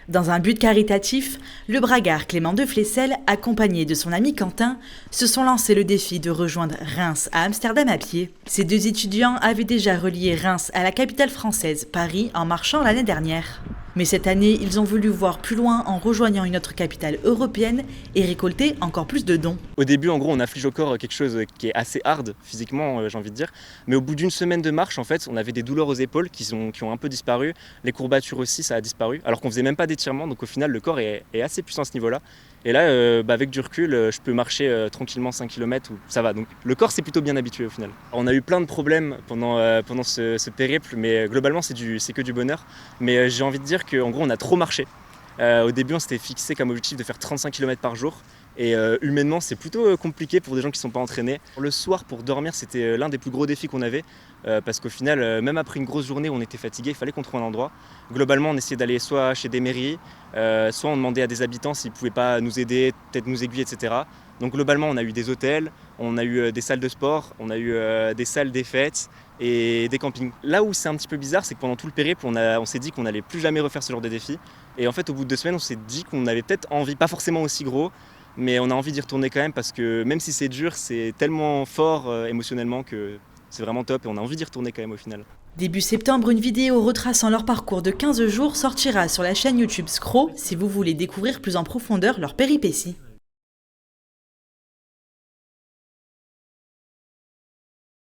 Dans un but caritatif, le bragard Clément de Flessel, accompagné de son ami Quentin, se sont lancés le défi de rejoindre Reims à Amsterdam à pied. Ces deux étudiants avaient déjà relié Reims à la capitale française, Paris, en marchant l'année dernière. Mais cette année, ils ont voulu voir plus loin en rejoignant une autre capitale européenne et récolter encore plus de dons. Au début, en gros, on inflige au corps quelque chose qui est assez hard physiquement, j'ai envie de dire. Mais au bout d'une semaine de marche, en fait, on avait des douleurs aux épaules qui ont un peu disparu. Les courbatures aussi, ça a disparu. Alors qu'on faisait même pas d'étirement, donc au final, le corps est assez puissant à ce niveau-là. Et là, avec du recul, je peux marcher tranquillement 5 km, ça va. Donc le corps s'est plutôt bien habitué au final. On a eu plein de problèmes pendant ce périple, mais globalement, c'est que du bonheur. Mais j'ai envie de dire qu'en gros, on a trop marché. Au début, on s'était fixé comme objectif de faire 35 km par jour. Et humainement, c'est plutôt compliqué pour des gens qui ne sont pas entraînés. Le soir, pour dormir, c'était l'un des plus gros défis qu'on avait. Parce qu'au final, même après une grosse journée où on était fatigué, il fallait qu'on trouve un endroit. Globalement, on essayait d'aller soit chez des mairies, soit on demandait à des habitants s'ils ne pouvaient pas nous aider, peut-être nous aiguiller, etc. Donc globalement, on a eu des hôtels, on a eu des salles de sport, on a eu des salles des fêtes et des campings. Là où c'est un petit peu bizarre, c'est que pendant tout le périple, on s'est dit qu'on n'allait plus jamais refaire ce genre de défi. Et en fait, au bout de 2 semaines, on s'est dit qu'on avait peut-être envie, pas forcément aussi gros, mais on a envie d'y retourner quand même parce que même si c'est dur, c'est tellement fort émotionnellement que c'est vraiment top et on a envie d'y retourner quand même au final. Début septembre, une vidéo retraçant leur parcours de 15 jours sortira sur la chaîne YouTube Scro si vous voulez découvrir plus en profondeur leur péripéties.